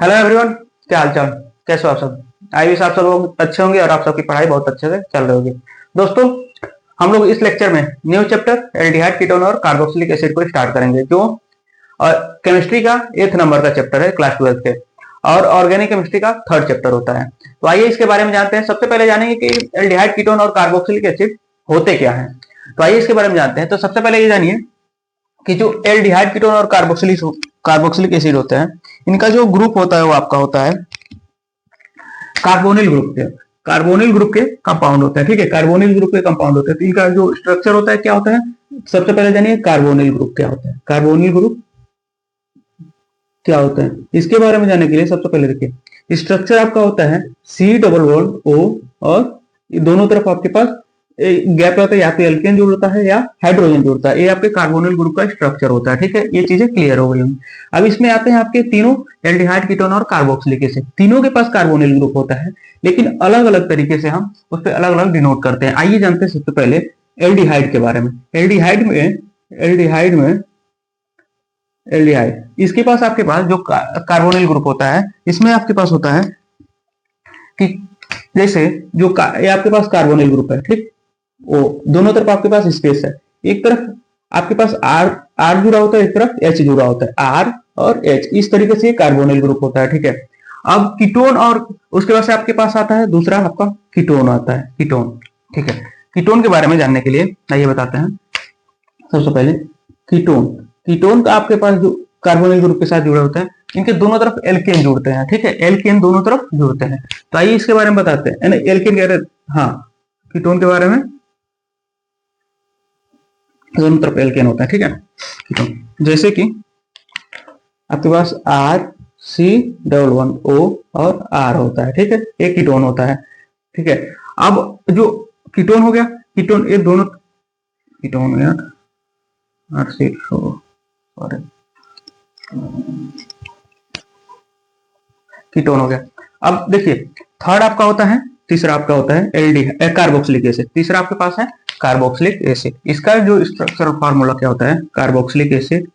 Hello everyone, क्या हाल चाल, कैसे हो आप सब। आई विश आप सब लोग अच्छे होंगे और आप सबकी पढ़ाई बहुत अच्छे से चल रही होगी। दोस्तों, हम लोग इस लेक्चर में न्यू चैप्टर एल्डिहाइड कीटोन और कार्बोक्सिलिक एसिड को स्टार्ट करेंगे जो और केमिस्ट्री का 8th नंबर का चैप्टर है क्लास 12 के, और ऑर्गेनिक केमिस्ट्री का 3rd चैप्टर होता है। तो आइए इसके बारे में जानते हैं। सबसे पहले जानेंगे कि एल्डिहाइड कीटोन और कार्बोक्सिलिक एसिड होते क्या है। तो आइए इसके बारे में जानते हैं। तो सबसे पहले ये जानिए कि जो एल्डिहाइड कीटोन और कार्बोक्सिलिक एसिड होते हैं, इनका जो ग्रुप होता है वो आपका होता है कार्बोनिल ग्रुप के। कार्बोनिल ग्रुप के कंपाउंड होते हैं, ठीक है। कार्बोनिल ग्रुप के कंपाउंड होते हैं। तो इनका जो स्ट्रक्चर होता है क्या होता है, सबसे पहले जानिए कार्बोनिल ग्रुप क्या होता है। कार्बोनिल ग्रुप क्या होता है, इसके बारे में जानने के लिए सबसे पहले देखिए स्ट्रक्चर आपका होता है C+O और दोनों तरफ आपके पास गैप रहता है, या तो एल्केन जुड़ता है या हाइड्रोजन जुड़ता है। ये आपके कार्बोनिल ग्रुप का स्ट्रक्चर होता है, ठीक है। ये चीजें क्लियर हो गई होंगी। अब इसमें आते हैं आपके तीनों एल्डिहाइड कीटोन और कार्बोक्सिलिक एसिड। तीनों के पास कार्बोनिल ग्रुप होता है, लेकिन अलग अलग तरीके से हम उस पर अलग अलग डिनोट करते हैं। आइए जानते हैं सबसे पहले एल्डिहाइड के बारे में। एल्डिहाइड इसके पास आपके पास जो कार्बोनिल ग्रुप होता है, इसमें आपके पास होता है कि जैसे जो ये आपके पास कार्बोनिल ग्रुप है, ठीक। वो दोनों तरफ आपके पास स्पेस है। एक तरफ आपके पास आर जुड़ा होता है, एक तरफ एच जुड़ा होता है। आर और एच, इस तरीके से कार्बोनिल ग्रुप होता है, ठीक है। अब कीटोन, और उसके बाद से आपके पास आता है दूसरा आपका कीटोन आता है, कीटोन, ठीक है। कीटोन के बारे में जानने के लिए आइए बताते हैं। सबसे पहले कीटोन का आपके पास जो कार्बोनिल ग्रुप के साथ जुड़ा होता है, इनके दोनों तरफ एल्केन जुड़ते हैं, ठीक है। एल्केन दोनों तरफ जुड़ते हैं। तो आइए इसके बारे में बताते हैं। एल्केन कह रहे, हाँ, कीटोन के बारे में दोनों तरफ एल्केन होता है, ठीक है। कीटोन जैसे कि आपके पास R(C)(O) और R होता है, ठीक है। एक कीटोन होता है, ठीक है। अब जो कीटोन हो गया, कीटोन ये दोनों कीटोन हो गया कीटोन हो गया। अब देखिए थर्ड आपका होता है, तीसरा आपका होता है कार्बोक्सिलिक एसिड। तीसरा आपके पास है कार्बोक्सिलिक एसिड। इसका जो स्ट्रक्चरल फार्मूला क्या होता है, कार्बोक्सिलिक एसिड।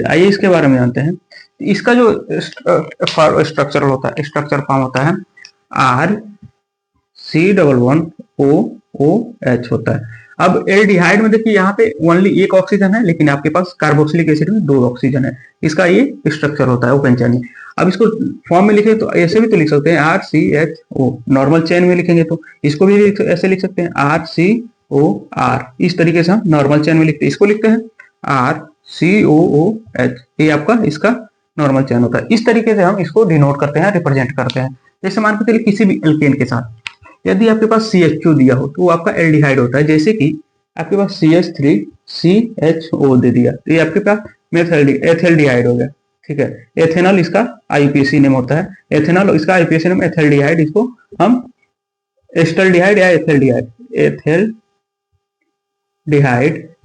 आइए इसके बारे में जानते हैं। इसका जो स्ट्रक्चरल होता है, स्ट्रक्चर फॉर्म होता है R(C)(O)OH होता है। अब एल्डिहाइड में देखिए यहाँ पे ओनली एक ऑक्सीजन है, लेकिन आपके पास कार्बोक्सिलिक एसिड में 2 ऑक्सीजन है। इसका ये स्ट्रक्चर होता है ओपन चेन। अब इसको फॉर्म में लिखे तो ऐसे भी तो लिख सकते हैं RCHO, नॉर्मल चेन में लिखेंगे तो इसको भी ऐसे लिख सकते हैं RCOR। इस तरीके से हम नॉर्मल चेन में लिखते हैं, इसको लिखते हैं RCOOH। ये आपका इसका नॉर्मल चेन होता है। इस तरीके से हम इसको डिनोट करते हैं, रिप्रेजेंट करते हैं। जैसे मान के चलिए किसी भी एल्केन के साथ यदि आपके पास CH2 दिया हो तो वो आपका एल्डिहाइड होता है। जैसे कि आपके पास CH3CHO दे दिया तो ये आपके पास एथेल्डिहाइड हो गया, ठीक है। एथेनॉल इसका IUPAC नेम होता है। एथेनॉल इसका IUPAC नेम एथेल्डिहाइड, इसको हम एस्टल्डिहाइड या एथेल्डिहाइड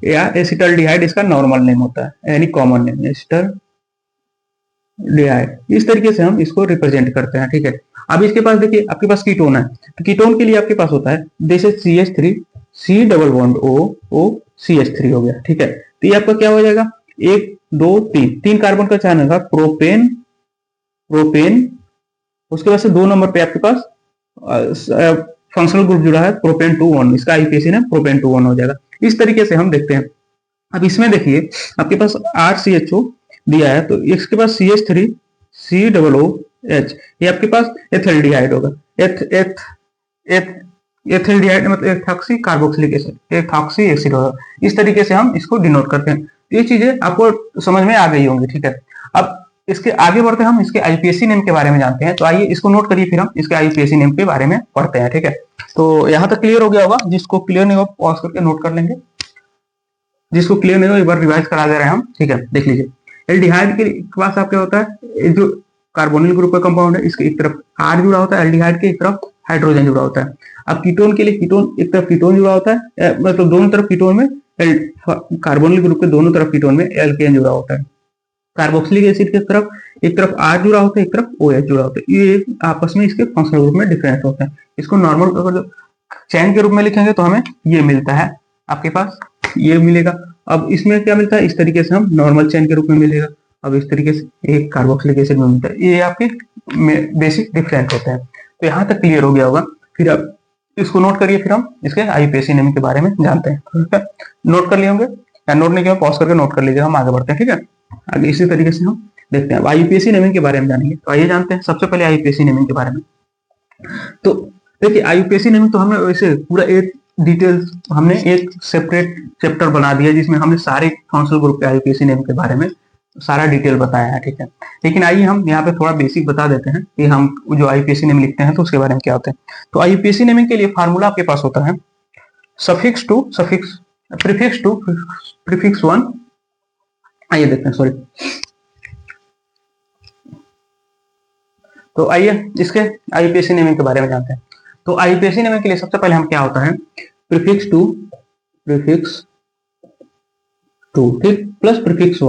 या एसिटल्डिहाइड इसका नॉर्मल नेम होता है, यानी कॉमन नेम एस्टल्डिहाइड। इस तरीके से हम इसको रिप्रेजेंट करते हैं, ठीक है। अब इसके पास देखिए आपके पास कीटोन है, तो कीटोन के लिए आपके पास होता है जैसे CH3 हो गया, ठीक है। तो ये आपका क्या हो जाएगा, 1 2 3 कार्बन का चयन होगा, प्रोपेन। उसके बाद से 2 नंबर पे आपके पास फंक्शनल ग्रुप जुड़ा है प्रोपेन 2 1, इसका IUPAC है प्रोपेन 2 1 हो जाएगा। इस तरीके से हम देखते हैं। अब इसमें देखिए आपके पास RCHO दिया है, तो इसके पास CH3COOH, ये आपके पास एथेल्डिहाइड होगा। एथेल्डिहाइड मतलब ethoxy carboxylic acid, ethoxy acid होगा। इस तरीके से हम इसको डिनोट करते हैं। ये चीजें आपको समझ में आ गई होंगी, ठीक है। अब इसके आगे बढ़ते हम इसके IUPAC नेम के बारे में जानते हैं। तो आइए इसको नोट करिए, फिर हम इसके IUPAC नेम के बारे में पढ़ते हैं, ठीक है। तो यहाँ तक क्लियर हो गया होगा। जिसको क्लियर नहीं हो पॉज करके नोट कर लेंगे, जिसको क्लियर नहीं हो एक बार रिवाइज करा दे रहे हैं हम, ठीक है। देख लीजिए एल्डिहाइड के पास आपके होता है जो कार्बोनिल ग्रुप का कंपाउंड है, इसके एक तरफ R जुड़ा होता है, एल्डिहाइड के एक तरफ हाइड्रोजन जुड़ा होता है। अब कीटोन के लिए कीटोन एक तरफ कीटोन जुड़ा होता है, मतलब दोनों तरफ कीटोन में कार्बोनिल ग्रुप के दोनों तरफ कीटोन में एल्केन जुड़ा होता है। कार्बोक्सिलिक एसिड की तरफ एक तरफ R जुड़ा होता है, एक तरफ OH जुड़ा होता है। ये आपस में इसके फंक्शनल ग्रुप में डिफरेंस होता है। इसको नॉर्मल अगर चैन के रूप में लिखेंगे तो हमें ये मिलता है, आपके पास ये मिलेगा। अब इसमें क्या मिलता है, इस तरीके से हम नॉर्मल चेन के रूप में मिलेगा। अब इस तरीके से एक कार्बोक्सिलिक एसिड में मिलता है। ये आपके बेसिक डिफरेंट होते हैं। तो यहाँ तक क्लियर हो गया होगा। फिर अब इसको नोट करिए, फिर हम इसके आईयूपीएसी नेमिंग के बारे में जानते हैं। ठीक है, नोट कर लिए होंगे या नोट नहीं किया पॉज करके नोट कर लीजिए, हम आगे बढ़ते हैं। ठीक है, आगे इसी तरीके से हम देखते हैं आईयूपीएसी नेमिंग के बारे में जानेंगे। तो आइए जानते हैं सबसे पहले आईयूपीएसी नेमिंग के बारे में। तो देखिए आईयूपीएसी नेमिंग तो हमने वैसे पूरा एक डिटेल्स हमने एक सेपरेट चैप्टर बना दिया जिसमें हमने सारे फंक्शनल ग्रुप के आईयूपीएसी नेमिंग के बारे में सारा डिटेल बताया है। ठीक है, लेकिन आइए हम यहाँ पे थोड़ा बेसिक बता देते हैं कि हम जो आईयूपीएसी नेम लिखते हैं तो उसके बारे में क्या होता है। तो आईयूपीएसी नेमिंग के लिए फार्मूला आपके पास होता है suffix to suffix prefix to prefix one. आइए देखते हैं, सॉरी। तो आइए इसके आईयूपीएसी नेमिंग के बारे में जानते हैं। तो आईयूपीएसी नेमिंग के लिए सबसे पहले हम क्या होता है प्रीफिक्स टू ठीक प्लस प्रीफिक्स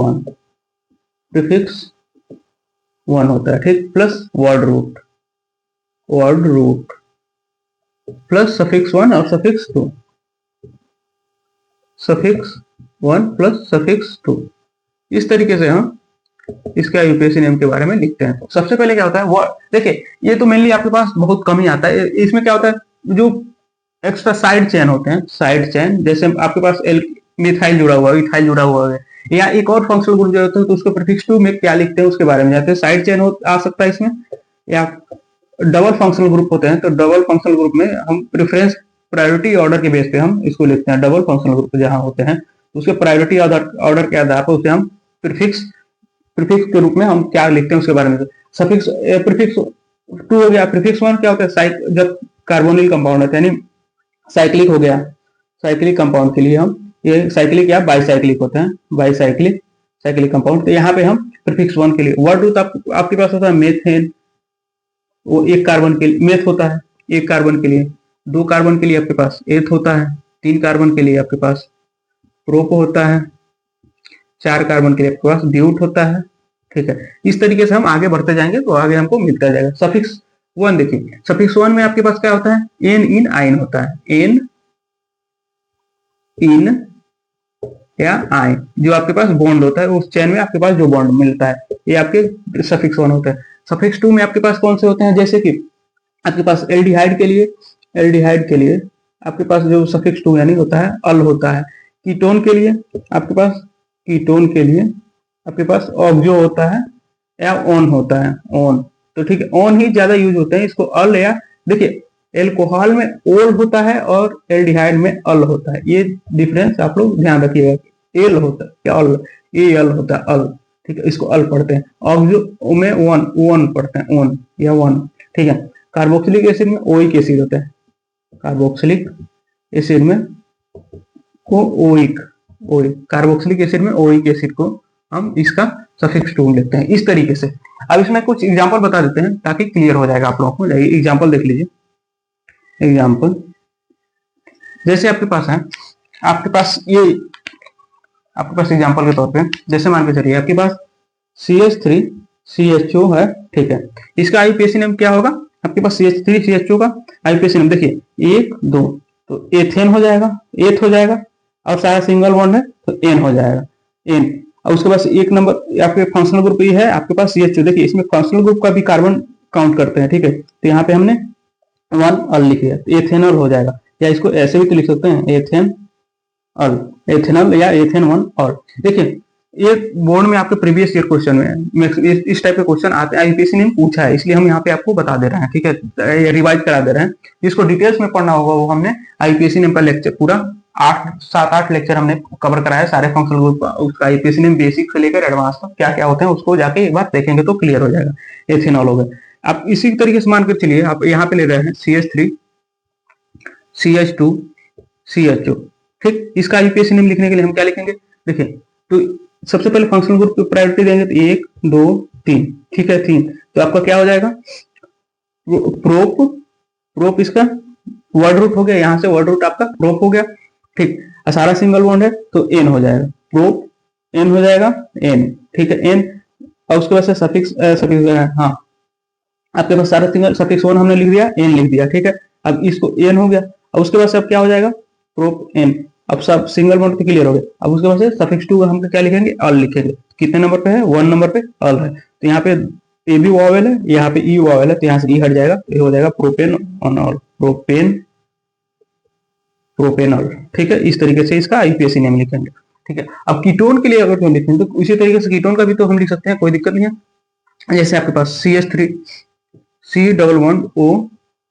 वन होता है, ठीक, plus word root plus suffix one और suffix one plus suffix two. इस तरीके से हम इसके आईयूपीएसी नेम के बारे में लिखते हैं। तो सबसे पहले क्या होता है वर्ड, देखिए ये तो मेनली आपके पास बहुत कम ही आता है। इसमें क्या होता है जो एक्स्ट्रा साइड चेन होते हैं, साइड चेन, जैसे आपके पास मिथाइल जुड़ा हुआ है, इथाइल जुड़ा हुआ है, या एक और फंक्शनल ग्रुप जो होता है तो उसको प्रीफिक्स टू में क्या लिखते हैं उसके बारे में जाते हैं। साइड चेन आ सकता है इसमें, या डबल फंक्शनल ग्रुप होते हैं तो डबल फंक्शनल ग्रुप में हम प्रेफरेंस प्रायोरिटी ऑर्डर के बेस पे हम इसको लिखते हैं। डबल फंक्शनल ग्रुप जहां होते हैं उसके प्रायोरिटी ऑर्डर के आधार पर उसे हम प्रीफिक्स के रूप में हम क्या लिखते हैं उसके बारे में। सफिक्स प्रीफिक्स टू हो गया। प्रीफिक्स वन क्या होता है जब कार्बोनिल कंपाउंड होता है, यानी साइक्लिक हो गया, साइक्लिक कंपाउंड के लिए हम ये साइक्लिक या बाईसाइक्लिक होते हैं, साइक्लिक कंपाउंड। तो यहाँ पे हम प्रीफिक्स वन के लिए वर्ड रूट आपके पास होता है मेथेन, वो एक कार्बन के लिए मेथ होता है, एक कार्बन के लिए, 2 कार्बन के लिए आपके पास एथ होता है, 3 कार्बन के लिए आपके पास प्रोप होता है, 4 कार्बन के लिए आपके पास ब्यूट होता है। ठीक है, इस तरीके से हम आगे बढ़ते जाएंगे तो आगे हमको मिलता जाएगा। सफिक्स वन देखिए, सफिक्स वन में आपके पास क्या होता है एन इन आइन होता है, एन इन या आइन, जो आपके पास बॉन्ड होता है उस चेन में आपके पास जो बॉन्ड मिलता है ये आपके सफिक्स वन होता है। सफिक्स टू में आपके पास कौन से होते हैं, जैसे कि आपके पास एल्डिहाइड के लिए आपके पास जो सफिक्स टू यानी होता है अल होता है। कीटोन के लिए आपके पास ऑक्सो होता है या ओन होता है, ओन। तो ठीक है, ओन ही ज्यादा यूज होते हैं, इसको अल या देखिए एल्कोहल में ओल होता है और एल्डिहाइड में अल होता है, ये डिफरेंस आप लोग ध्यान रखिएगा। एल होता है क्या अल, ए अल होता है अल, ठीक है, इसको अल पढ़ते हैं। ऑक्सो में वन पढ़ते हैं, ओन या वन, ठीक है। कार्बोक्सिलिक एसिड में ओइक एसिड होता है, कार्बोक्सिलिक एसिड में कार्बोक्सिलिक एसिड में ओइक एसिड को हम इसका सफिक्स टू लेते हैं इस तरीके से। अब इसमें कुछ एग्जांपल बता देते हैं ताकि क्लियर हो जाएगा आप लोगों को। एग्जांपल देख लीजिए। एग्जांपल जैसे आपके पास है, आपके पास एग्जांपल के तौर पे जैसे मान के चलिए आपके पास CH3 CHO है, ठीक है, इसका आईयूपीएसी नेम क्या होगा आपके पास CH3 CHO का आईयूपीएसी नेम देखिए 1 2, तो एथेन हो जाएगा, एथ हो जाएगा, और सारा सिंगल बॉन्ड है तो एन हो जाएगा, एन। और उसके बाद एक नंबर आपके फंक्शनल ग्रुप ये है आपके पास CH2, देखिए इसमें फंक्शनल ग्रुप का भी कार्बन काउंट करते हैं, ठीक है। तो यहाँ पे हमने 1 अल लिख दिया, एथेनॉल हो जाएगा, या इसको ऐसे भी तो लिख सकते हैं एथेनॉल या एथेन 1 अल। देखिए ये बोर्ड में आपके प्रीवियस ईयर क्वेश्चन में इस टाइप के क्वेश्चन आते हैं, आईयूपीएसी ने पूछा है, इसलिए हम यहाँ पे आपको बता दे रहे हैं, ठीक है, रिवाइज करा दे रहे हैं। जिसको डिटेल्स में पढ़ना होगा वो हमने आईयूपीएसी नेम का लेक्चर पूरा 7-8 लेक्चर हमने कवर कराया है, सारे फंक्शनल ग्रुप उसका आईयूपीएसी नेम बेसिक से लेकर एडवांस तक क्या क्या होते हैं उसको जाके एक बार देखेंगे तो क्लियर हो जाएगा। एथेनॉल हो गया। आप इसी तरीके से मानकर चलिए आप यहाँ पे ले रहे हैं CH3 CH2 CHO, ठीक। इसका आईयूपीएसी नेम लिखने के लिए हम क्या लिखेंगे, देखिए तो सबसे पहले फंक्शनल ग्रुप की प्रायोरिटी देंगे तो 1 2 3, ठीक है, 3। तो आपका क्या हो जाएगा प्रोप इसका वर्ड रूट हो गया, यहाँ से वर्ड रूट आपका प्रोप हो गया, ठीक। सारा सिंगल बॉन्ड है तो एन हो जाएगा, प्रोप एन हो जाएगा, एन, ठीक है, एन। और उसके बाद से सफिक्स हाँ आपके पास सारा सिंगल सफिक्स हमने लिख दिया, एन लिख दिया, ठीक है। अब इसको एन हो गया, अब उसके बाद से अब क्या हो जाएगा प्रोप एन, अब सब सिंगल बॉन्ड पे क्लियर हो गए। अब उसके बाद से सफिक्स टू हम क्या लिखेंगे, अल लिखेंगे। कितने नंबर पे है, 1 नंबर पे अल है। तो यहाँ पे ए भी वॉवेल है, यहाँ पे ई वॉवेल है, तो यहाँ से ई हट जाएगा, तो ये हो जाएगा propane on all, propane propanol. ठीक है, इस तरीके से इसका आईपीएसी नेम लिखेंगे। ठीक है, अब कीटोन के लिए अगर हम लिखेंगे तो इसी तरीके से कीटोन का भी तो हम लिख सकते हैं, कोई दिक्कत नहीं है। जैसे आपके पास CH3 C11O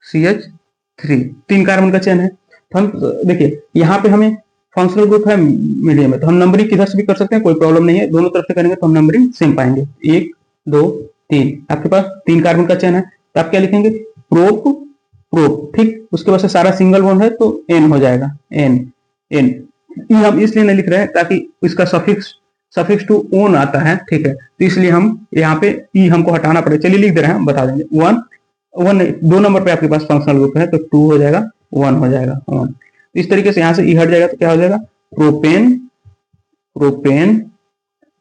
CH3 3 कार्बन का चेन है। तो हम देखिए यहाँ पे हमें फंक्शनल ग्रुप है मीडियम में, तो हम नंबरिंग किधर से भी कर सकते हैं, कोई प्रॉब्लम नहीं है। दोनों तरफ से करेंगे तो हम नंबरिंग सेम पाएंगे, 1 2 3। आपके पास 3 कार्बन का चेन है, तो आप क्या लिखेंगे, प्रोप प्रोप। ठीक, उसके बाद से सारा सिंगल बॉन्ड है तो एन हो जाएगा, एन एन। हम इसलिए नहीं लिख रहे हैं ताकि इसका सफिक्स टू ओन आता है। ठीक है, तो इसलिए हम यहाँ पे ई हमको हटाना पड़ेगा। चलिए लिख दे रहे हैं, हम बता देंगे। 2 नंबर पे आपके पास फंक्शनल ग्रुप है, तो 2 हो जाएगा, 1 हो जाएगा, 1। इस तरीके से यहाँ से ई हट जाएगा तो क्या हो जाएगा, propane propane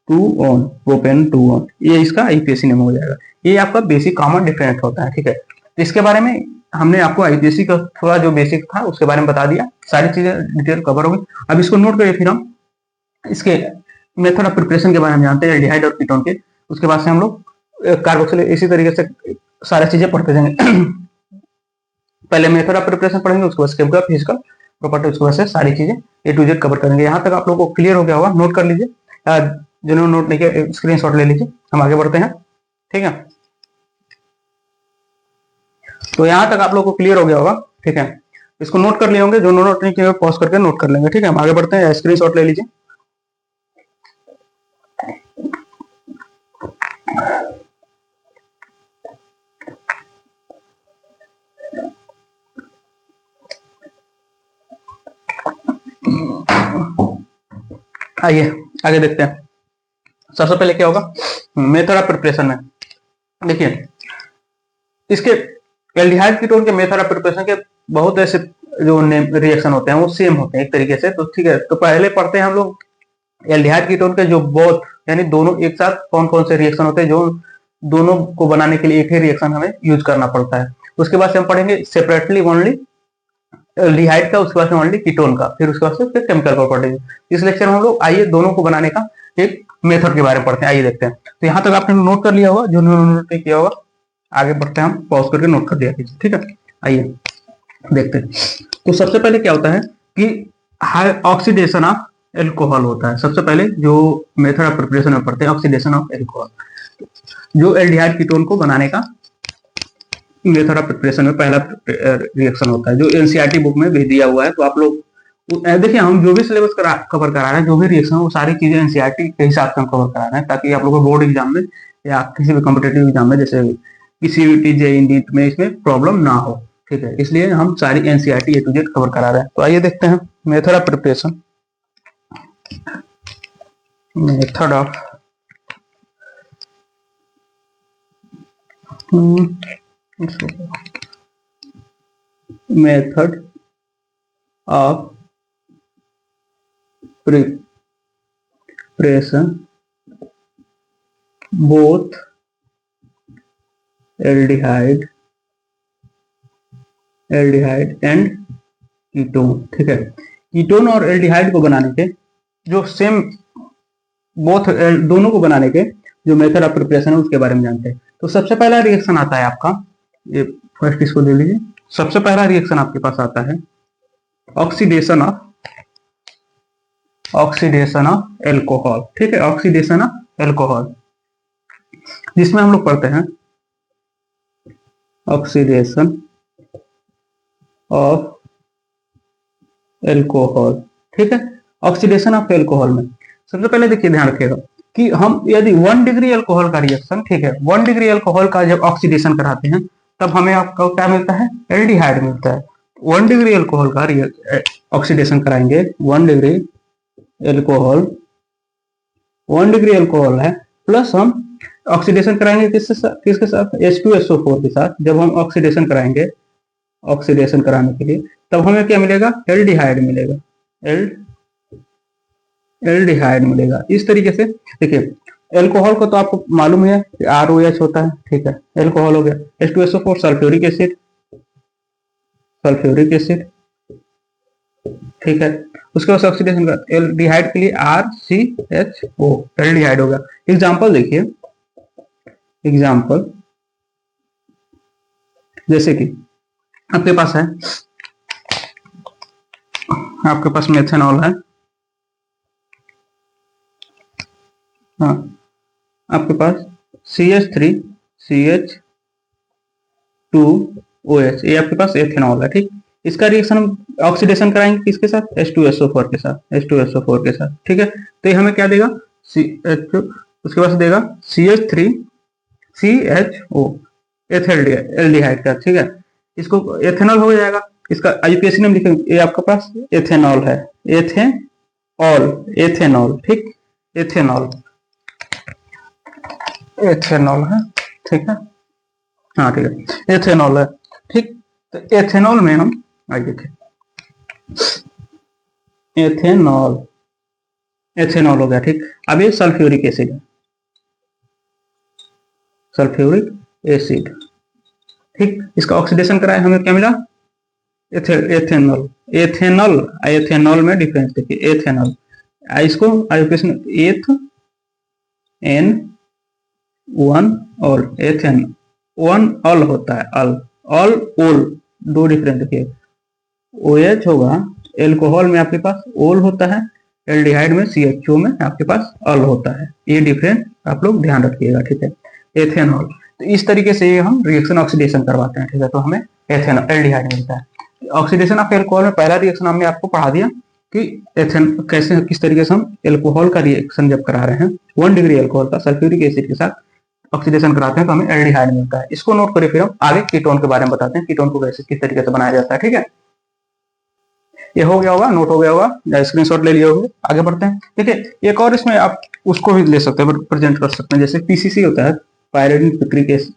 propane two on. ये इसका आईपीएसी नेम हो जाएगा। ये आपका बेसिक कॉमन डिफरेंट होता है। ठीक है, तो इसके बारे में हमने आपको आईपीएसी का थोड़ा जो बेसिक था उसके बारे में बता दिया, सारी चीजें डिटेल कवर होगी। अब इसको नोट करिए, फिर हम इसके मेथड ऑफ प्रिपरेशन के बारे में जानते हैं, एल्डिहाइड और कीटोन के। उसके बाद से हम लोग कार्बोक्सिल इसी तरीके से सारी चीजें पढ़ते जाएंगे। पहले मेथड ऑफ प्रिपरेशन पढ़ेंगे, उसके बाद केमिकल फिजिकल प्रॉपर्टी, उसके बाद से सारी चीजें A to Z कवर करेंगे। यहाँ तक आप लोगों को क्लियर हो गया होगा, नोट कर लीजिए। जिन्होंने नोट नहीं किया स्क्रीनशॉट ले लीजिए। हम आगे बढ़ते हैं। ठीक है, तो यहाँ तक आप लोगों को क्लियर हो गया होगा। ठीक है, इसको नोट कर लिए होंगे, जो नोट नहीं किए पॉज करके नोट कर लेंगे। ठीक है, हम आगे बढ़ते हैं, स्क्रीनशॉट ले लीजिए। आइए आगे देखते हैं। सबसे पहले क्या होगा, मेथड ऑफ प्रिपरेशन में देखिए, इसके एल्डिहाइड कीटोन के मेथड ऑफ प्रिपरेशन के बहुत ऐसे जो रिएक्शन होते हैं वो सेम होते हैं एक तरीके से। तो ठीक है, तो पहले पढ़ते हैं हम लोग एल्डिहाइड कीटोन के जो बोथ यानी दोनों एक साथ कौन कौन से रिएक्शन होते हैं, जो दोनों को बनाने के लिए एक ही रिएक्शन हमें यूज करना पड़ता है। उसके बाद से हम पढ़ेंगे सेपरेटली ओनली एल्डिहाइड का, उसके बाद से ओनली कीटोन का, फिर उसके बाद से फिर केमिकल प्रॉपर्टीज। इस लेक्चर में हम लोग आइए दोनों को बनाने का एक मेथड के बारे में पढ़ते हैं। आइए देखते हैं। तो यहाँ तक आपने नोट कर लिया होगा, जो नोट नहीं किया होगा आगे बढ़ते हैं, हम पॉज करके नोट कर दिया कीजिए। ठीक है, आइए देखते हैं। तो सबसे पहले क्या होता है कि ऑक्सीडेशन ऑफ एल्कोहल होता है। सबसे पहले जो मेथड ऑफ प्रिपरेशन में पढ़ते हैं, ऑक्सीडेशन ऑफ एल्कोहल, जो एल्डिहाइड कीटोन को बनाने का मेथड ऑफ प्रिपरेशन में पहला रिएक्शन होता है, जो एनसीईआरटी बुक में भी दिया हुआ है। तो आप लोग देखिए, हम जो भी सिलेबस कवर करा रहे हैं, जो भी रिएक्शन वो सारी चीजें एनसीईआरटी के हिसाब से हम कवर करा रहे हैं, ताकि आप लोगों को बोर्ड एग्जाम में या किसी भी कॉम्पिटेटिव एग्जाम में, जैसे किसी भी जेईई नीट में, इसमें प्रॉब्लम ना हो। ठीक है, इसलिए हम सारी NCERT A to Z cover करा रहे हैं। तो आइए देखते हैं method of preparation. Method of method of preparation both aldehyde and ketone. ठीक है, कीटोन और एल्डिहाइड को बनाने के जो सेम बोथ दोनों को बनाने के जो मेथड ऑफ प्रिपरेशन है उसके बारे में जानते हैं। तो सबसे पहला रिएक्शन आता है आपका, ये फर्स्ट इसको ले लीजिए। सबसे पहला रिएक्शन आपके पास आता है ऑक्सीडेशन ऑफ एल्कोहल। ठीक है, ऑक्सीडेशन ऑफ एल्कोहल, जिसमें हम लोग पढ़ते हैं ऑक्सीडेशन ऑफ एल्कोहल। ठीक है, ऑक्सीडेशन ऑफ एल्कोहल में सबसे पहले देखिए, ध्यान रखिएगा कि हम यदि 1 डिग्री अल्कोहल का रिएक्शन, ठीक है, 1 डिग्री अल्कोहल का जब ऑक्सीडेशन कराते हैं तब हमें आपका क्या मिलता है, एल्डिहाइड मिलता है। 1 डिग्री अल्कोहल का ऑक्सीडेशन कराएंगे, 1 डिग्री अल्कोहल 1 डिग्री अल्कोहल है, प्लस हम ऑक्सीडेशन कराएंगे किसके साथ, H2SO4 के साथ। जब हम ऑक्सीडेशन कराएंगे, ऑक्सीडेशन कराने के लिए, तब हमें क्या मिलेगा, एल्डिहाइड मिलेगा, एल्डिहाइड मिलेगा। इस तरीके से देखिए, एल्कोहल को तो आपको मालूम है कि ROH होता है। ठीक है, एल्कोहल हो गया, H2SO4 सल्फ्यूरिक एसिड, ठीक है। उसके बाद ऑक्सीडेशन का एल्डिहाइड के लिए RCHO, एल्डिहाइड हो गया। एग्जाम्पल देखिए, एग्जाम्पल जैसे कि आपके पास है, आपके पास मेथेनॉल है, हाँ, आपके पास CH3CH2OH, ये आपके पास एथेनॉल है, ठीक। इसका रिएक्शन हम ऑक्सीडेशन कराएंगे किसके साथ, H2SO4 के साथ, H2SO4 के साथ, ठीक है। तो ये हमें क्या देगा, उसके बाद देगा CH3CHO, एल्डिहाइड का, ठीक है। इसको एथेनॉल हो जाएगा। इसका आईयूपीएसी नेम लिखेंगे, ये आपके पास एथेनॉल है, एथेनॉल, एथेनॉल, ठीक, एथेनॉल, एथेनॉल है, ठीक है, हाँ ठीक है, एथेनॉल है, ठीक। तो एथेनॉल में हम आइए देखें, एथेनॉल, एथेनॉल हो गया, ठीक। अब ये सल्फ्यूरिक एसिड है, सल्फ्यूरिक एसिड, ठीक। इसका ऑक्सीडेशन कराए, हमें क्या मिला, एथेनॉल, एथेनॉल, एथेनॉल में डिफरेंस देखिए, एथेनॉल, इसको आईयूपीएसी एथ एन वन और एथेन, वन अल होता है, अल, अल ओल, दो डिफरेंट देखिए, OH होगा, एल्कोहल में आपके पास ओल होता है, एल्डिहाइड में CHO में आपके पास अल होता है, ये डिफरेंस आप लोग ध्यान रखिएगा, ठीक है। एथेनॉल, तो इस तरीके से हम रिएक्शन ऑक्सीडेशन करवाते हैं, ठीक है। तो हमें एथेनॉल, एल्डिहाइड मिलता है। ऑक्सीडेशन ऑफ एल्कोहल में पहला रिएक्शन हमने आपको पढ़ा दिया कि एथेन कैसे, किस तरीके से हम एल्कोहल का रिएक्शन जब करा रहे हैं 1 डिग्री एल्कोहल का सल्फ्यूरिक एसिड के साथ ऑक्सीडेशन कराते हैं तो हमें एल्डिहाइड मिलता है। इसको नोट करिए, फिर हम आगे कीटोन के बारे में बताते हैं, कीटोन को कैसे, किस तरीके से बनाया जाता है, ठीक है। ये हो गया होगा, नोट हो गया होगा या स्क्रीनशॉट ले लिए होंगे। आगे बढ़ते हैं, देखिए एक और इसमें आप उसको भी ले सकते हैं, प्रेजेंट कर सकते हैं, जैसे पीसीसी होता है, पायरिडिन पिक्रिक एसिड,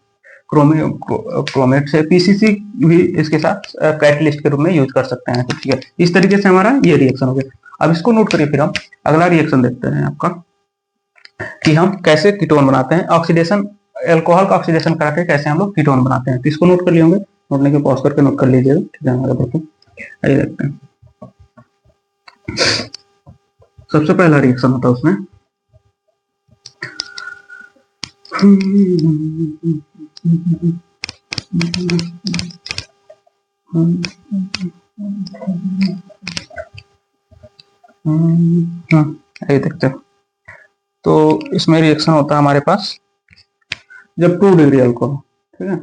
क्रोमेट से पीसीसी भी इसके साथ कैटलिस्ट के रूप में यूज कर सकते हैं, ठीक है। इस तरीके से हमारा ये रिएक्शन हो गया। अब इसको नोट करिए, फिर हम अगला रिएक्शन देखते हैं आपका कि हम कैसे कीटोन बनाते हैं, ऑक्सीडेशन, एल्कोहल का ऑक्सीडेशन करके कैसे हम लोग कीटोन बनाते हैं। तो इसको नोट कर लिए होंगे, नोट लेके पॉज करके नोट कर लीजिएगा, ठीक है। हमारे बढ़ते आइए देखते हैं। सबसे पहला रिएक्शन होता है उसमें हाँ, आइए देखते हैं। तो इसमें रिएक्शन होता है हमारे पास जब 2 डिग्री अल्कोहल, ठीक है,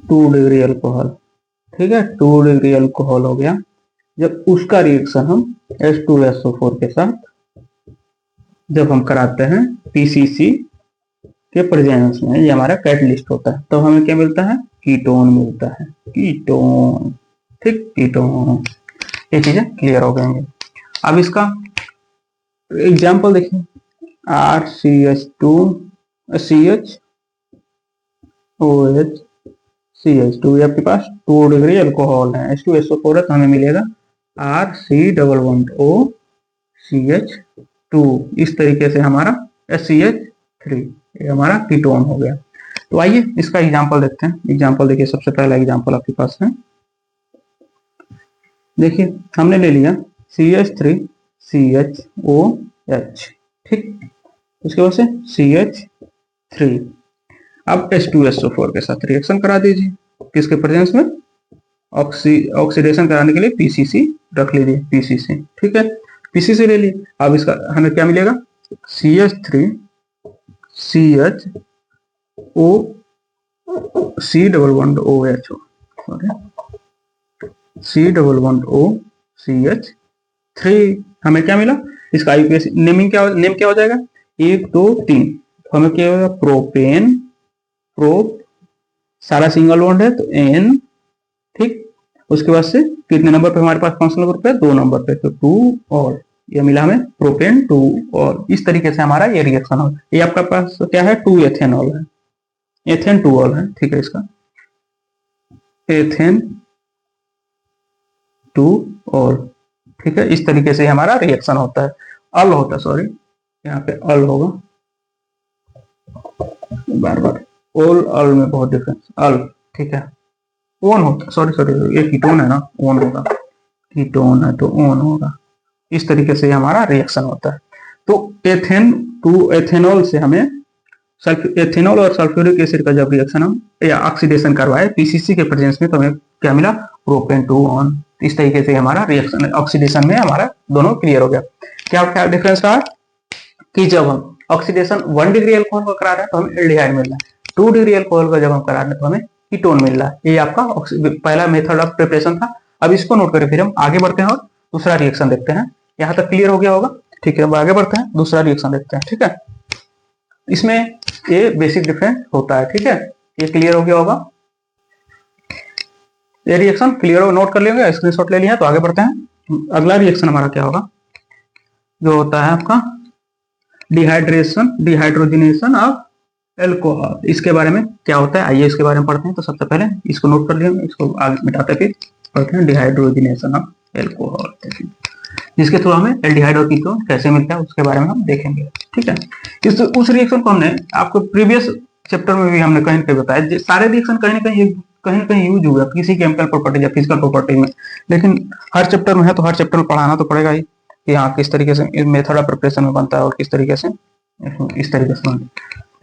2 डिग्री अल्कोहल, ठीक है, 2 डिग्री अल्कोहल हो गया, जब उसका रिएक्शन हम H2SO4 के साथ जब हम कराते हैं पीसीसी के प्रेजेंस में, ये हमारा कैटलिस्ट होता है, तो हमें क्या मिलता है, कीटोन मिलता है, कीटोन, ठीक, कीटोन। ये चीजें क्लियर हो गएंगे। अब इसका एग्जाम्पल देखिए, RCH2CHOH CH2, ये आपके पास 2 डिग्री अल्कोहल है, H2SO4 है, तो हमें मिलेगा RC11OCH2, इस तरीके से हमारा SCH3, ये हमारा कीटोन हो गया। तो आइए इसका एग्जांपल देखते हैं। एग्जांपल देखिए, सबसे पहला एग्जांपल आपके पास है, देखिए हमने ले लिया CH3CHOH, ठीक, उसके बाद से CH3, अब H2SO4 के साथ रिएक्शन करा दीजिए, किसके प्रेजेंस में, ऑक्सीडेशन कराने के लिए पीसीसी रख लीजिए, पीसीसी, ठीक है, पीसीसी ले लिए। अब इसका हमें क्या मिलेगा, CH3CHO C11OH, C11OCH3, हमें क्या मिला, इसका आईयूपीएसी नेम क्या हो जाएगा, 1 2 3, तो हमें क्या होगा, प्रोपेन, प्रोप, सारा सिंगल बॉन्ड है तो N, ठीक, उसके बाद से कितने नंबर पे हमारे पास, कौन सा नंबर पे, 2 नंबर पे, तो 2 और ये मिला हमें प्रोपेन 2, और इस तरीके से हमारा ये रिएक्शन हो। ये आपका पास क्या है, 2 एथेनॉल है, एथेन 2 ऑल है, ठीक है, इसका एथेन 2 ऑल, ठीक है। इस तरीके से हमारा रिएक्शन होता है, अल होता है, सॉरी यहाँ पे अल होगा, बार बार ओल अल में बहुत डिफरेंस, अल, ठीक है, ऑन होता, सॉरी सॉरी ये कीटोन है ना, ऑन होगा, कीटोन है तो ऑन होगा। इस तरीके से हमारा रिएक्शन होता है। तो एथेन टू एथेनॉल से हमें एथेनॉल और सल्फ्यूरिक एसिड का जब रिएक्शन हम या ऑक्सीडेशन करवाए पीसीसी के प्रेजेंस में, तो हमें क्या मिला, प्रोपेन टू ऑन। इस तरीके से हमारा रिएक्शन ऑक्सीडेशन में हमारा दोनों क्लियर हो गया। क्या क्या डिफरेंस रहा कि जब हम ऑक्सीडेशन 1 डिग्री अल्कोहल का करा रहे हैं तो हमें एल्डिहाइड मिल रहा है, 2 डिग्री अल्कोहल का जब हम करा रहे हैं तो हमें कीटोन मिल रहा है। ये आपका पहला मेथड ऑफ प्रिपरेशन था। अब इसको नोट करें, फिर हम आगे बढ़ते हैं और दूसरा रिएक्शन देखते हैं। यहाँ तक क्लियर हो गया होगा, ठीक है। अब आगे बढ़ते हैं, दूसरा रिएक्शन देखते हैं, ठीक है। इसमें ये बेसिक डिफरेंस होता है, ठीक है। ये क्लियर हो गया होगा, ये रिएक्शन क्लियर हो, नोट कर लेंगे, स्क्रीनशॉट ले लिया। तो आगे बढ़ते हैं। अगला रिएक्शन हमारा क्या होगा, जो होता है आपका डिहाइड्रोजनेशन ऑफ एल्कोहल। इसके बारे में क्या होता है, आइए इसके बारे में पढ़ते हैं। तो सबसे पहले इसको नोट कर लिया, इसको आगे मिटाते फिर पढ़ते हैं डिहाइड्रोजनेशन ऑफ एल्कोहल, जिसके थ्रू हमें एल्डिहाइड और कीटोन कैसे मिलता है उसके बारे में हम देखेंगे, ठीक है। उस रिएक्शन को हमने आपको प्रीवियस चैप्टर में भी हमने कहीं कहीं बताया। सारे रिएक्शन कहीं ना कहीं यूज हुआ किसी केमिकल प्रॉपर्टी या फिजिकल प्रॉपर्टी में, लेकिन हर चैप्टर में है तो हर चैप्टर में पढ़ाना तो पड़ेगा ही कि हाँ किस तरीके से मेथड ऑफ प्रिपरेशन में बनता है और किस तरीके से इस तरीके से बनता है।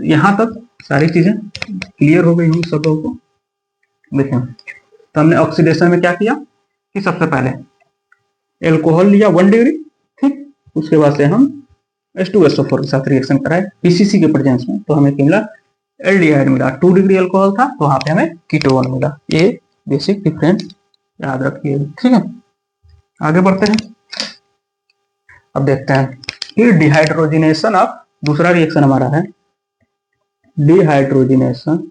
यहाँ तक सारी चीजें क्लियर हो गई होंगी सब लोगों को। देखिए, तो हमने ऑक्सीडेशन में क्या किया कि सबसे पहले एल्कोहल लिया 1 डिग्री, ठीक। उसके बाद से हम H2SO4 के साथ रिएक्शन कराए पीसीसी के प्रेजेंस में, तो हमें क्या मिला, एल्डिहाइड मिला। 2 डिग्री अल्कोहल था तो वहां पे हमें कीटोन मिला। ये बेसिक डिफरेंस याद रखिए, ठीक है। आगे बढ़ते हैं, अब देखते हैं कि डिहाइड्रोजनेशन ऑफ, दूसरा रिएक्शन हमारा है dehydrogenation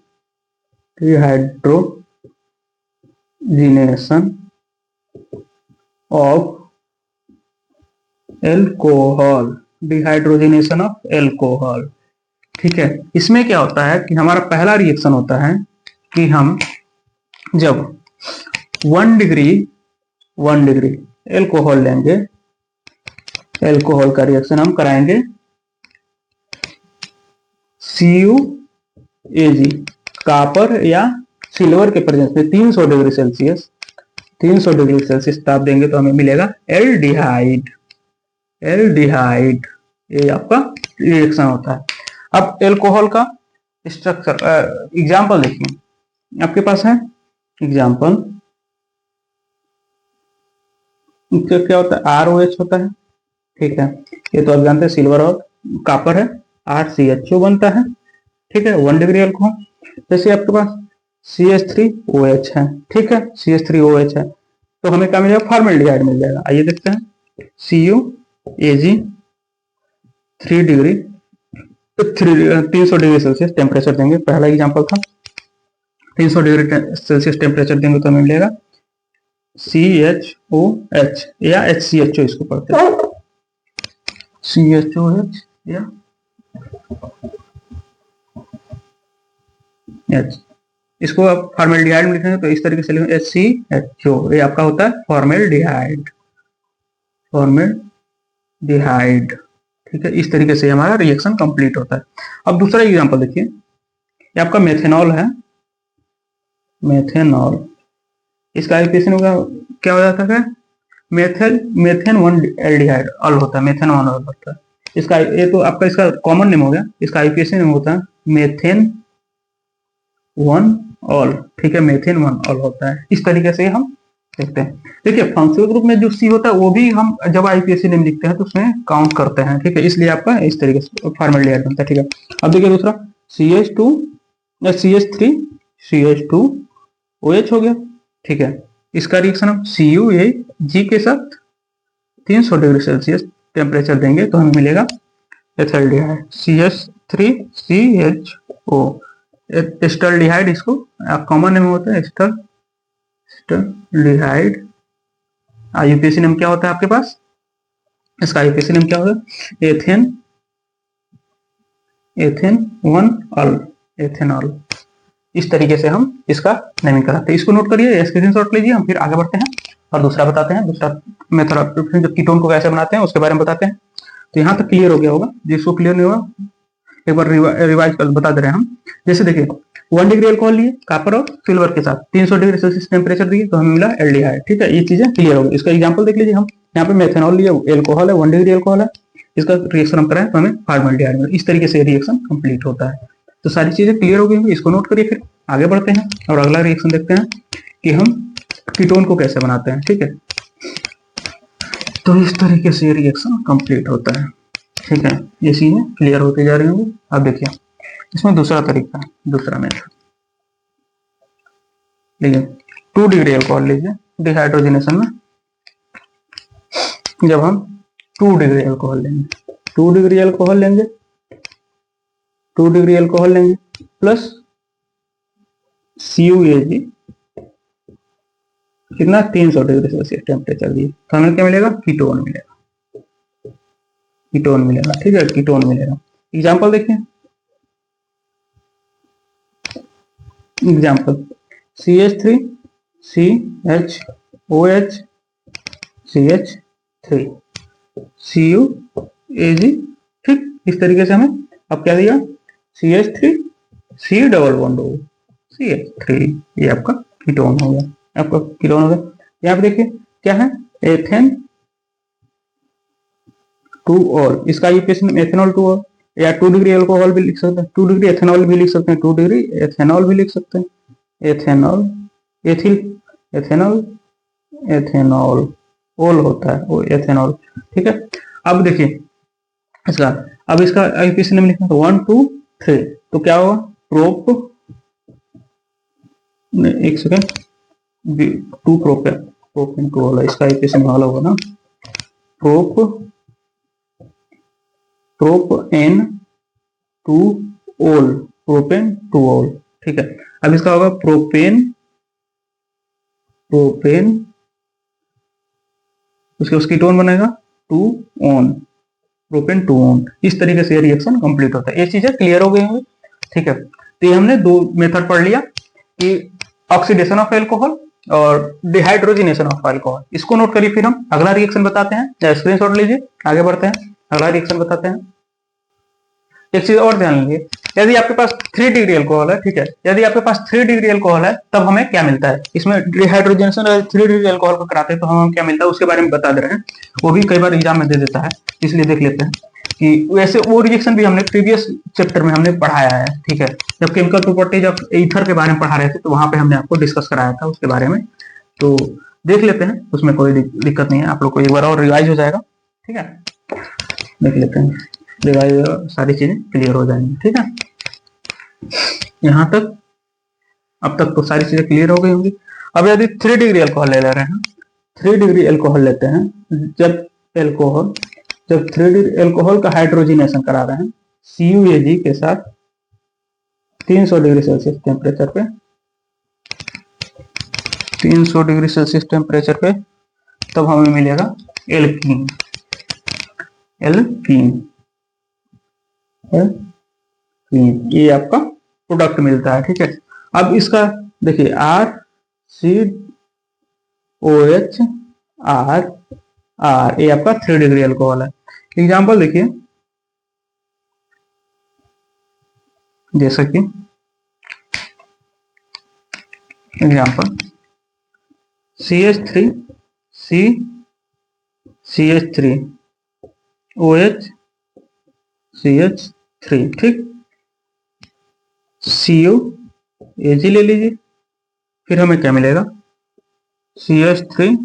of alcohol, dehydrogenation of alcohol, ठीक है। इसमें क्या होता है कि हमारा पहला रिएक्शन होता है कि हम जब 1 डिग्री एल्कोहल लेंगे, एल्कोहल का रिएक्शन हम कराएंगे CuAg कॉपर या सिल्वर के प्रेजेंस में 300 डिग्री सेल्सियस ताप देंगे तो हमें मिलेगा एल्डिहाइड। ये आपका रिएक्शन होता है। अब एल्कोहल का स्ट्रक्चर एग्जांपल देखिए, आपके पास है एग्जांपल, क्या होता है, ROH होता है, ठीक है। ये तो आप जानते हैं सिल्वर और कॉपर है, RCHO बनता है, ठीक है, 1 डिग्री अल्कोहल। जैसे आपके पास CH3OH है, ठीक है, CH3OH है, तो हमें क्या मिलेगा, फॉर्मेल्डिहाइड मिल जाएगा। आइए देखते हैं, CuAg 300 डिग्री सेल्सियस टेम्परेचर देंगे, पहला एग्जांपल था। 300 डिग्री सेल्सियस टेम्परेचर देंगे तो हमें मिलेगा CHOH या HCHO, इसको पढ़ते हैं CHOH या H। इसको आप फॉर्मेल्डिहाइड में लिखेंगे तो इस तरीके से लिखेंगे HCHO, ये आपका होता है फॉर्मेल्डिहाइड, ठीक है। इस तरीके से हमारा रिएक्शन कंप्लीट होता है। अब दूसरा एग्जांपल देखिए, ये आपका मेथेनॉल है, मेथेनॉल, इसका इक्वेशन क्या हो जाता है, मेथेन 1 एल्डिहाइड ऑल होता है, मेथेन 1 ऑल होता है। इसका ये तो आपका इसका कॉमन नेम हो गया, इसका आईपीएसी नेम होता है मेथेन 1 ऑल, ठीक है, मेथेन 1 ऑल होता है। इस तरीके से हम देखते हैं। देखिए, फंक्शनल ग्रुप में जो सी होता है वो भी हम जब आईपीएसी नेम लिखते हैं तो उसमें काउंट करते हैं, ठीक है, इसलिए आपका इस तरीके से फॉर्मेल्डिहाइड बनता है, ठीक है। अब देखिए दूसरा CH2OH हो गया, ठीक है। इसका रिएक्शन हम CuAg के साथ 300 डिग्री सेल्सियस टेम्परेचर देंगे तो हमें मिलेगा एथेल्डिहाइड CH3CHO। एस्टल्डिहाइड इसको कॉमन नेम होता है एस्टल्डिहाइड। आईयूपीएसी नेम क्या होता है आपके पास, इसका आईयूपीएसी नेम क्या होगा, एथेन 1 ऑल, एथेनॉल। इस तरीके से हम इसका नेमिंग कराते हैं। इसको नोट करिए, स्क्रीनशॉट लीजिए। हम फिर आगे बढ़ते हैं और दूसरा बताते हैं, दूसरा मेथड ऑफ प्रिपरेशन, जो कीटोन को कैसे बनाते हैं उसके बारे में बताते हैं। तो यहाँ तक क्लियर हो गया होगा, जिसको क्लियर नहीं हुआ एक बार रिवाइज कर बता दे रहे हैं हम। जैसे देखिए, 1 डिग्री अल्कोहल लिए कॉपर और सिल्वर के साथ 300 डिग्री सेल्सियस टेम्परेचर दिए तो हमें मिला एल्डिहाइड। ठीक है, ये चीजें क्लियर हो गई। इसका एग्जांपल देख लीजिए, हम यहाँ पे मेथनॉल लिए, एल्कोहल है 1 डिग्री अल्कोहल है, इसका रिएक्शन हम कराएं तो हमें फॉर्मल्डिहाइड मिला। इस तरीके से रिएक्शन कंप्लीट होता है। तो सारी चीजें क्लियर हो गई, इसको नोट करिए। फिर आगे बढ़ते हैं और अगला रिएक्शन देखते हैं कि हम कीटोन को कैसे बनाते हैं। ठीक है, तो इस तरीके से रिएक्शन कंप्लीट होता है। ठीक है, ये चीजें क्लियर होती जा रही होंगी। अब देखिए इसमें दूसरा तरीका, दूसरा मेथड लीजिए। 2 डिग्री अल्कोहल लीजिए डिहाइड्रोजनेशन में, जब हम 2 डिग्री अल्कोहल लेंगे, 2 डिग्री अल्कोहल लेंगे, 2 डिग्री अल्कोहल लेंगे प्लस CuAg कितना 300 डिग्री सेल्सियस टेम्परेचर दिए तो हमें क्या मिलेगा, कीटोन मिलेगा, कीटोन मिलेगा। ठीक है, कीटोन मिलेगा। एग्जांपल देखिए, example CH3 CHOH CH3 CuAg। ठीक, इस तरीके से हमें अब क्या दिया, CH3 C double bond O CH3, ये आपका कीटोन हो गया, आपका कीटोन हो गया। यहाँ पे देखिए क्या है, एथेन 2 और इसका यूपीएससी एथेनॉल 2 और, या 2 डिग्री अल्कोहल भी लिख सकते हैं, 2 डिग्री एथेनॉल भी लिख सकते हैं, 2 डिग्री एथेनॉल भी लिख सकते हैं, एथेनॉल एथिल एथेनॉल एथेनॉल ओल होता है वो एथेनॉल। ठीक है, अब देखिए इसका, अब इसका यूपीएससी में लिखना तो 1 2 3 तो क्या होगा, प्रोप, एक सेकेंड, 2 प्रोपेन, प्रोपेन 2 वाला इसका यूपीएससी में वाला होगा ना, प्रोप N 2 ओल, प्रोपेन 2 ओल। ठीक है, अब इसका होगा प्रोपेन, प्रोपेन उसके उसकी टोन बनेगा 2 ऑन, प्रोपेन 2 ऑन। इस तरीके से रिएक्शन कंप्लीट होता है। ये चीजें क्लियर हो गई होंगी। ठीक है, तो ये हमने 2 मेथड पढ़ लिया कि ऑक्सीडेशन ऑफ एल्कोहल और डिहाइड्रोजिनेशन ऑफ अल्कोहल। इसको नोट करिए, फिर हम अगला रिएक्शन बताते हैं, या स्क्रीनशॉट लीजिए, आगे बढ़ते हैं, अगला रिएक्शन बताते हैं। एक चीज और ध्यान लीजिए, यदि आपके पास 3 डिग्री अल्कोहल है, ठीक है, यदि आपके पास 3 डिग्री अल्कोहल है तब हमें क्या मिलता है, इसमें डिहाइड्रोजनेशन 3 डिग्री अल्कोहल को कराते हैं तो हमें क्या मिलता है उसके बारे में बता दे रहे हैं। वो भी कई बार एग्जाम में दे देता है, इसलिए देख लेते हैं कि वैसे वो रिएक्शन भी हमने प्रीवियस चैप्टर में हमने पढ़ाया है। ठीक है, जब केमिकल प्रॉपर्टीज ऑफ ईथर के बारे में पढ़ा रहे थे तो वहां पे हमने आपको डिस्कस कराया था उसके बारे में, तो देख लेते हैं, उसमें कोई दिक्कत नहीं है, आप लोग को एक बार और रिवाइज हो जाएगा। ठीक है, देख लेते हैं, रिवाइज, सारी चीजें क्लियर हो जाएंगी। ठीक है, यहाँ तक, अब तक तो सारी चीजें क्लियर हो गई होंगी। अब यदि 3 डिग्री अल्कोहल ले रहे हैं, 3 डिग्री अल्कोहल लेते हैं, जब 3 डिग्री अल्कोहल का हाइड्रोजिनेशन करा रहे हैं CuAg के साथ 300 डिग्री सेल्सियस टेम्परेचर पे, 300 डिग्री सेल्सियस टेम्परेचर पे, तब हमें मिलेगा एल्कीन, एल्कीन, ये आपका प्रोडक्ट मिलता है। ठीक है, अब इसका देखिए RCOH R, ये आपका 3 डिग्री अल्कोहल है। एग्जांपल देखिए, जैसा कि example CH3 CH3 OH CH3, ठीक, CuAg ले लीजिए, फिर हमें क्या मिलेगा CH3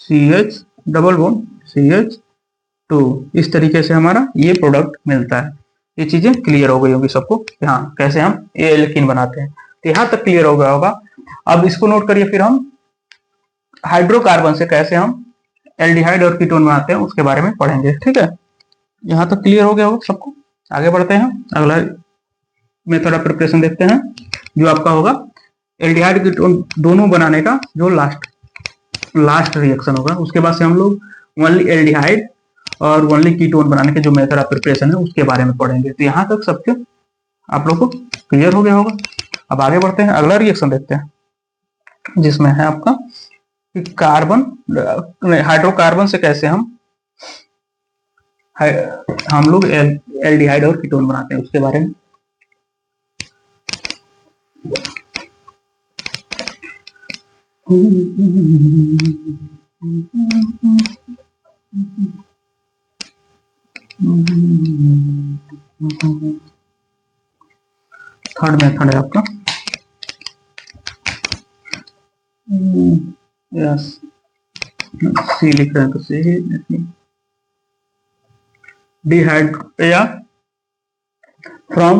CH double bond CH2। इस तरीके से हमारा ये प्रोडक्ट मिलता है। ये चीजें क्लियर हो गई होगी सबको, हाँ कैसे हम ये एल्कीन बनाते हैं, तो यहाँ तक क्लियर हो गया होगा। अब इसको नोट करिए, फिर हम हाइड्रोकार्बन से कैसे हम एल्डिहाइड और कीटोन बनाते हैं उसके बारे में पढ़ेंगे। ठीक है, यहाँ तक क्लियर हो गया होगा सबको। आगे बढ़ते हैं, अगला मेथड ऑफ प्रिपरेशन देखते हैं, जो आपका होगा एल्डिहाइड कीटोन दोनों बनाने का जो लास्ट रिएक्शन होगा। उसके बाद से हम लोग ओनली एल्डिहाइड और ओनली कीटोन बनाने के जो मेथड ऑफ प्रिपरेशन है उसके बारे में पढ़ेंगे। तो यहाँ तक सबके आप लोग को क्लियर हो गया होगा। अब आगे बढ़ते हैं, अगला रिएक्शन देखते हैं, जिसमें है आपका कार्बन, हाइड्रोकार्बन से कैसे हम लोग एल्डिहाइड और कीटोन बनाते हैं उसके बारे में। थर्ड मेथड है आपका यस, सी लिख रहे हैं तो सी डिहाइड या फ्रॉम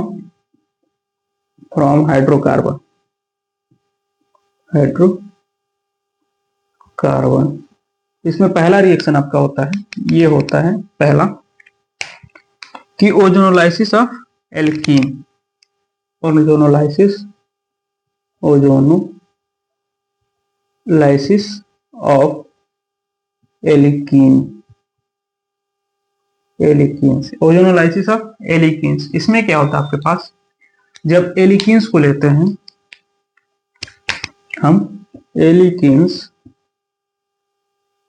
हाइड्रोकार्बन इसमें पहला रिएक्शन आपका होता है, ये होता है पहला कि ozonolysis of alkene, ozonolysis of alkene, ozonolysis of alkenes. इसमें क्या होता है आपके पास, जब एल्कीन्स को लेते हैं हम,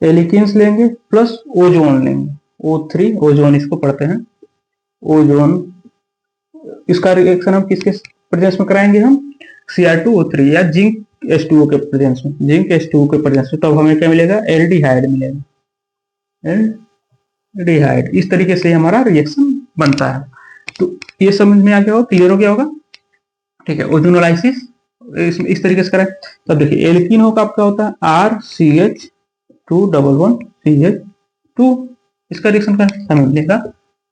एल्कीन्स लेंगे प्लस ओजोन लेंगे, O3 ओजोन इसको पढ़ते हैं, ओजोन, इसका रिएक्शन हम किसके प्रेजेंस में कराएंगे, हम Cr2O3 या जिंक H2O के प्रेजेंस में, जिंक H2O के प्रेजेंस में, तब हमें क्या मिलेगा, एल्डिहाइड मिलेगा, एल्डिहाइड। इस तरीके से हमारा रिएक्शन बनता है। तो ये समझ में आ गया होगा, क्लियर हो गया होगा, ठीक है। ओजोनोलाइसिस इस तरीके से करें, तब देखिए एल्कीन होगा आपका होता है RCH211CH2, इसका रिएक्शन करें हमें मिलेगा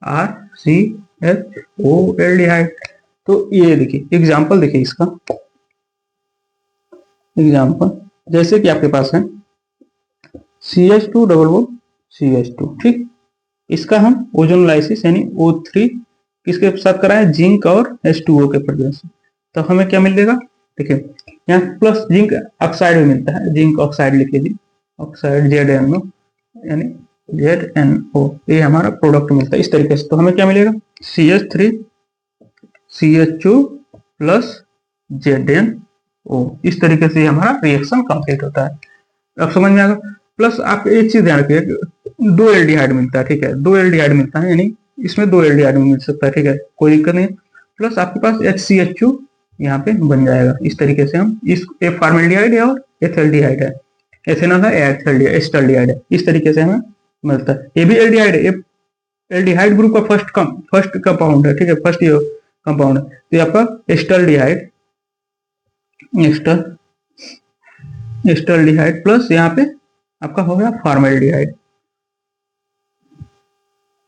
RCHO एल्डिहाइड। तो ये देखिए एग्जांपल, देखिए इसका एग्जांपल, जैसे कि आपके पास है CH211CH2, ठीक, इसका हम ओजोनोलाइसिस यानी O3 किसके साथ कराएं, जिंक और H2O के प्रेजेंस में, तो हमें क्या मिलेगा, देखिए यहाँ प्लस जिंक ऑक्साइड भी मिलता है, जिंक ऑक्साइड लिखिए जी, ऑक्साइड ZnO यानी ZnO, ये हमारा प्रोडक्ट मिलता है इस तरीके से। तो हमें क्या मिलेगा, CH3CH2 प्लस ZnO, इस तरीके से हमारा रिएक्शन कंप्लीट होता है। अब समझ में आ गया। प्लस आप एक चीज ध्यान रखिए, 2 एल्डिहाइड मिलता है, ठीक है, 2 एल्डिहाइड मिलता है, यानी इसमें 2 एल्डिहाइड मिल सकता है, ठीक है, कोई दिक्कत नहीं। प्लस आपके पास HCH2 यहाँ पे बन जाएगा, इस तरीके से हम इस फॉर्मेल्डिहाइड है और एथेल्डिहाइड है, एथेनॉल है, एस्टल्डिहाइड है, इस तरीके से हमें मिलता है। ये भी एल्डिहाइड है, एल्डिहाइड ग्रुप का फर्स्ट कंपाउंड है, ठीक है, फर्स्ट कंपाउंड है, तो आपका एस्टल्डिहाइड, एस्टल्डिहाइड प्लस यहाँ पे आपका हो गया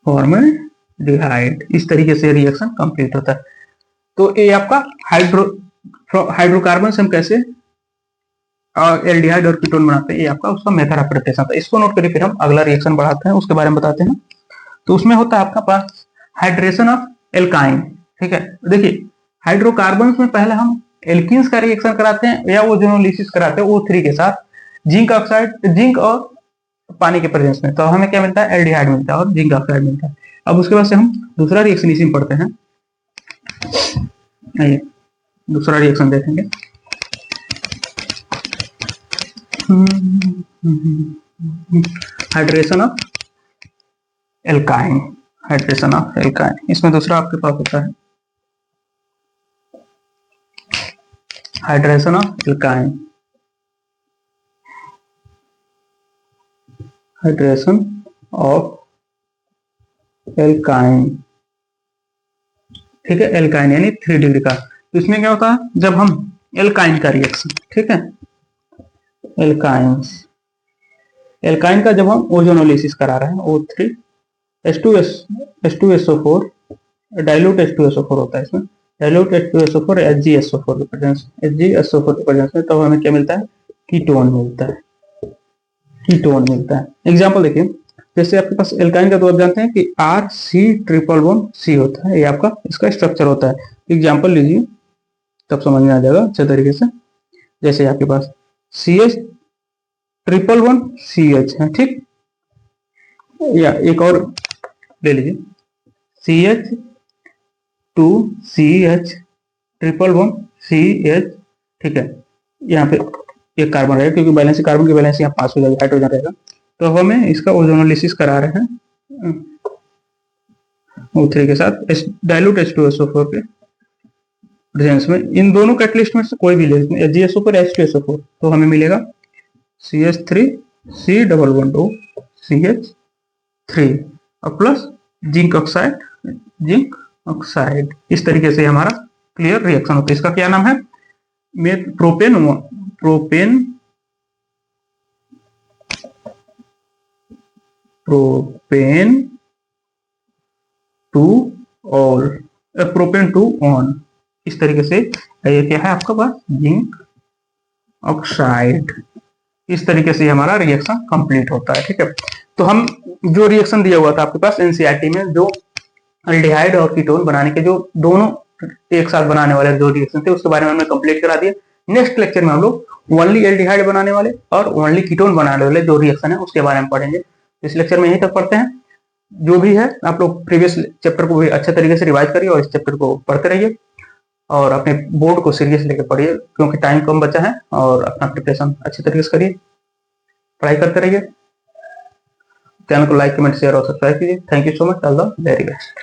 फॉर्मेल्डिहाइड, इस तरीके से रिएक्शन कंप्लीट होता है। तो ये आपका हाइड्रोकार्बन से हम कैसे एल्डिहाइड और कीटोन बनाते हैं, ये आपका उसका मेथड ऑफ प्रिपरेशन था। इसको नोट करिए, फिर हम अगला रिएक्शन बढ़ाते हैं, उसके बारे में बताते हैं। तो उसमें होता है आपका पास हाइड्रेशन ऑफ एल्काइन, ठीक है। देखिए हाइड्रोकार्बन में पहले हम एल्कीन्स का रिएक्शन कराते हैं या ओजोनोलिसिस कराते हैं O3 के साथ, जिंक ऑक्साइड, जिंक और पानी के प्रेजेंस में, तो हमें क्या मिलता है, एल्डिहाइड मिलता है और जिंक ऑक्साइड मिलता है। अब उसके बाद से हम दूसरा रिएक्शन इसी में पढ़ते हैं, आइए दूसरा रिएक्शन देखेंगे। Hydration of alkyne, hydration of alkyne, इसमें दूसरा आपके पास होता है hydration of alkyne, hydration of alkyne, ठीक है, एल्काइन यानी 3 डिग्री का। तो इसमें क्या होता है, जब हम एल्काइन का रिएक्शन, ठीक है, एल्काइन का जब हम ओजोनोलिसिस करा रहे हैं, O3 H2SO4 डाइल्यूट H2SO4 होता है इसमें, डाइल्यूट H2SO4 HgSO4 के प्रेजेंस में, तो हमें क्या मिलता है, कीटोन मिलता है, कीटोन मिलता है। एग्जांपल देखिए, जैसे आपके पास एल्काइन का तो आप जानते हैं कि RC111C होता है, ये आपका इसका स्ट्रक्चर होता है। एग्जांपल लीजिए तब समझ में आ जाएगा अच्छे तरीके से। जैसे आपके पास CH111CH है, ठीक, या एक और ले लीजिए CH2CH111CH, ठीक है, यहाँ पे एक कार्बन रहेगा क्योंकि बैलेंस कार्बन की बैलेंस यहाँ पास हो जाएगी, हाइड्रोजन रहेगा। तो हमें इसका ओजोनोलिसिस करा रहे हैं O3 के साथ डाइल्यूट H2SO4 के प्रेजेंस में। इन दोनों कैटलिस्ट में से कोई भी ले, HgSO4 H2SO4, तो हमें मिलेगा CH3 C112 CH3 और प्लस जिंक ऑक्साइड। इस तरीके से हमारा क्लियर रिएक्शन होता है। इसका क्या नाम है? Propane two all propane two on. इस तरीके से ये क्या है आपका पास? Zinc oxide. इस तरीके से हमारा रिएक्शन कंप्लीट होता है। ठीक है, तो हम जो रिएक्शन दिया हुआ था आपके पास एनसीईआरटी में, जो एल्डिहाइड और कीटोन बनाने के जो दोनों एक साथ बनाने वाले जो रिएक्शन थे उसके बारे में हमने कंप्लीट करा दिया। नेक्स्ट लेक्चर में हम लोग ओनली एल्डिहाइड बनाने वाले और ओनली कीटोन बनाने वाले जो रिएक्शन है उसके बारे में पढ़ेंगे। इस लेक्चर में यहीं तक पढ़ते हैं। जो भी है आप लोग प्रीवियस चैप्टर को भी अच्छे तरीके से रिवाइज करिए और इस चैप्टर को पढ़ते रहिए और अपने बोर्ड को सीरियस लेकर पढ़िए, क्योंकि टाइम कम बचा है। और अपना प्रिपरेशन अच्छे तरीके से करिए, पढ़ाई करते रहिए। चैनल को लाइक, कमेंट, शेयर और सब्सक्राइब कीजिए। Thank you so much. All the very best.